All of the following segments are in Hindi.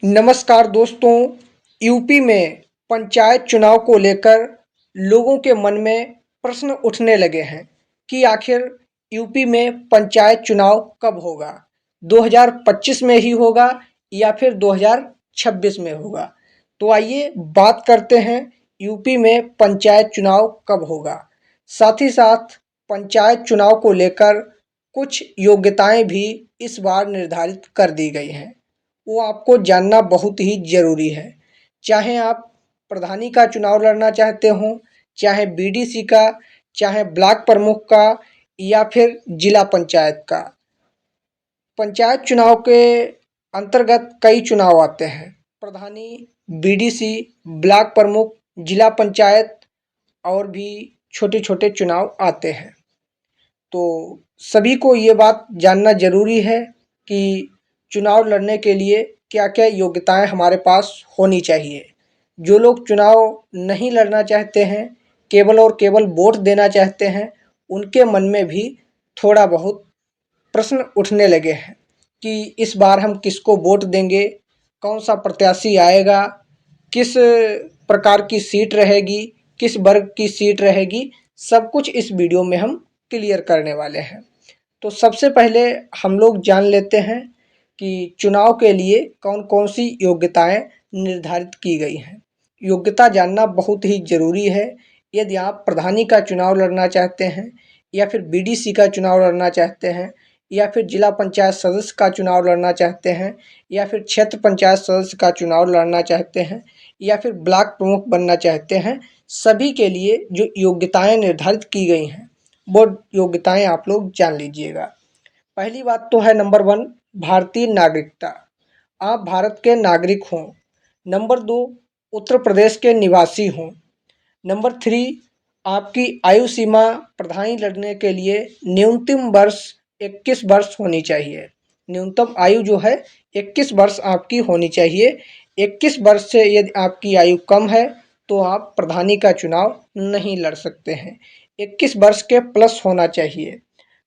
नमस्कार दोस्तों। यूपी में पंचायत चुनाव को लेकर लोगों के मन में प्रश्न उठने लगे हैं कि आखिर यूपी में पंचायत चुनाव कब होगा। 2025 में ही होगा या फिर 2026 में होगा। तो आइए बात करते हैं यूपी में पंचायत चुनाव कब होगा। साथ ही साथ पंचायत चुनाव को लेकर कुछ योग्यताएं भी इस बार निर्धारित कर दी गई हैं, वो आपको जानना बहुत ही ज़रूरी है। चाहे आप प्रधानी का चुनाव लड़ना चाहते हों, चाहे बीडीसी का, चाहे ब्लॉक प्रमुख का या फिर जिला पंचायत का। पंचायत चुनाव के अंतर्गत कई चुनाव आते हैं। प्रधानी, बीडीसी, ब्लॉक प्रमुख, जिला पंचायत और भी छोटे-छोटे चुनाव आते हैं। तो सभी को ये बात जानना ज़रूरी है कि चुनाव लड़ने के लिए क्या-क्या योग्यताएं हमारे पास होनी चाहिए। जो लोग चुनाव नहीं लड़ना चाहते हैं, केवल और केवल वोट देना चाहते हैं, उनके मन में भी थोड़ा बहुत प्रश्न उठने लगे हैं कि इस बार हम किसको वोट देंगे, कौन सा प्रत्याशी आएगा, किस प्रकार की सीट रहेगी, किस वर्ग की सीट रहेगी, सब कुछ इस वीडियो में हम क्लियर करने वाले हैं। तो सबसे पहले हम लोग जान लेते हैं कि चुनाव के लिए कौन-कौन सी योग्यताएं निर्धारित की गई हैं। योग्यता जानना बहुत ही ज़रूरी है। यदि आप प्रधानी का चुनाव लड़ना चाहते हैं या फिर बीडीसी का चुनाव लड़ना चाहते हैं या फिर जिला पंचायत सदस्य का चुनाव लड़ना चाहते हैं या फिर क्षेत्र पंचायत सदस्य का चुनाव लड़ना चाहते हैं या फिर ब्लॉक प्रमुख बनना चाहते हैं, सभी के लिए जो योग्यताएं निर्धारित की गई हैं, वो योग्यताएं आप लोग जान लीजिएगा। पहली बात तो है नंबर 1, भारतीय नागरिकता। आप भारत के नागरिक हों। नंबर 2, उत्तर प्रदेश के निवासी हों। नंबर 3, आपकी आयु सीमा प्रधानी लड़ने के लिए न्यूनतम वर्ष 21 वर्ष होनी चाहिए। न्यूनतम आयु जो है 21 वर्ष आपकी होनी चाहिए। 21 वर्ष से यदि आपकी आयु कम है तो आप प्रधानी का चुनाव नहीं लड़ सकते हैं। 21 वर्ष के प्लस होना चाहिए।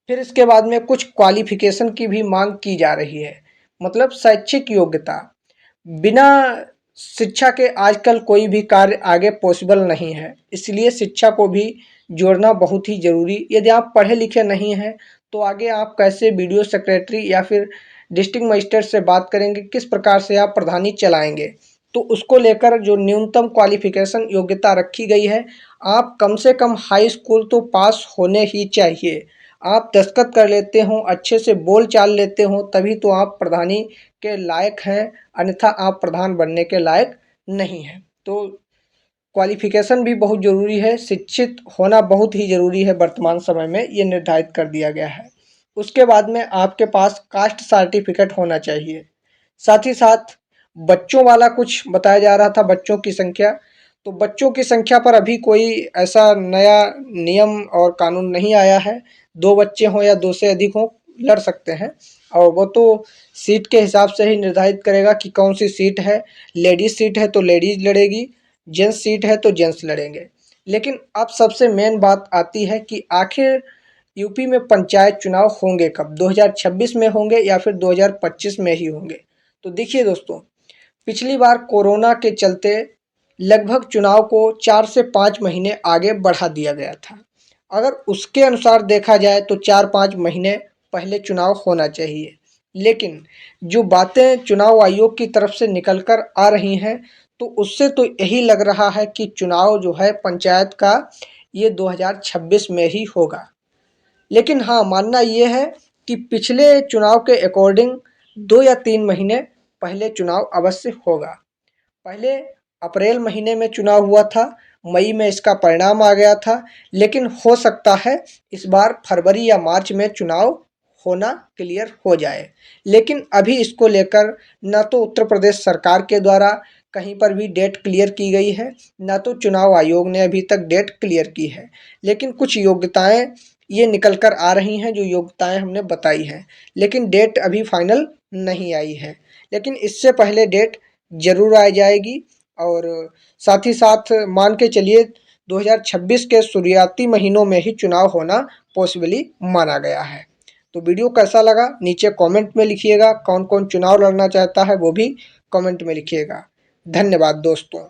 फिर इसके बाद में कुछ क्वालिफिकेशन की भी मांग की जा रही है, मतलब शैक्षिक योग्यता। बिना शिक्षा के आजकल कोई भी कार्य आगे पॉसिबल नहीं है, इसलिए शिक्षा को भी जोड़ना बहुत ही ज़रूरी। यदि आप पढ़े लिखे नहीं हैं तो आगे आप कैसे वीडियो सेक्रेटरी या फिर डिस्ट्रिक्ट मजिस्ट्रेट से बात करेंगे, किस प्रकार से आप प्रधानी चलाएंगे। तो उसको लेकर जो न्यूनतम क्वालिफिकेशन योग्यता रखी गई है, आप कम से कम हाई स्कूल तो पास होने ही चाहिए। आप दस्तखत कर लेते हो, अच्छे से बोल चाल लेते हो, तभी तो आप प्रधानी के लायक हैं, अन्यथा आप प्रधान बनने के लायक नहीं हैं। तो क्वालिफिकेशन भी बहुत ज़रूरी है, शिक्षित होना बहुत ही ज़रूरी है। वर्तमान समय में ये निर्धारित कर दिया गया है। उसके बाद में आपके पास कास्ट सर्टिफिकेट होना चाहिए। साथ ही साथ बच्चों वाला कुछ बताया जा रहा था, बच्चों की संख्या। तो बच्चों की संख्या पर अभी कोई ऐसा नया नियम और कानून नहीं आया है। 2 बच्चे हों या 2 से अधिक हों, लड़ सकते हैं और वो तो सीट के हिसाब से ही निर्धारित करेगा कि कौन सी सीट है। लेडीज़ सीट है तो लेडीज़ लड़ेगी, जेंट्स सीट है तो जेंट्स लड़ेंगे। लेकिन अब सबसे मेन बात आती है कि आखिर यूपी में पंचायत चुनाव होंगे कब? 2026 में होंगे या फिर 2025 में ही होंगे? तो देखिए दोस्तों, पिछली बार कोरोना के चलते लगभग चुनाव को 4 से 5 महीने आगे बढ़ा दिया गया था। अगर उसके अनुसार देखा जाए तो 4-5 महीने पहले चुनाव होना चाहिए। लेकिन जो बातें चुनाव आयोग की तरफ से निकल कर आ रही हैं, तो उससे तो यही लग रहा है कि चुनाव जो है पंचायत का, ये 2026 में ही होगा। लेकिन हाँ, मानना ये है कि पिछले चुनाव के अकॉर्डिंग 2 या 3 महीने पहले चुनाव अवश्य होगा। पहले अप्रैल महीने में चुनाव हुआ था, मई में इसका परिणाम आ गया था, लेकिन हो सकता है इस बार फरवरी या मार्च में चुनाव होना क्लियर हो जाए। लेकिन अभी इसको लेकर ना तो उत्तर प्रदेश सरकार के द्वारा कहीं पर भी डेट क्लियर की गई है, ना तो चुनाव आयोग ने अभी तक डेट क्लियर की है। लेकिन कुछ योग्यताएं ये निकल कर आ रही हैं, जो योग्यताएं हमने बताई हैं, लेकिन डेट अभी फाइनल नहीं आई है। लेकिन इससे पहले डेट ज़रूर आ जाएगी और साथ ही साथ मान के चलिए 2026 के शुरुआती महीनों में ही चुनाव होना पॉसिबली माना गया है। तो वीडियो कैसा लगा नीचे कमेंट में लिखिएगा, कौन-कौन चुनाव लड़ना चाहता है वो भी कमेंट में लिखिएगा। धन्यवाद दोस्तों।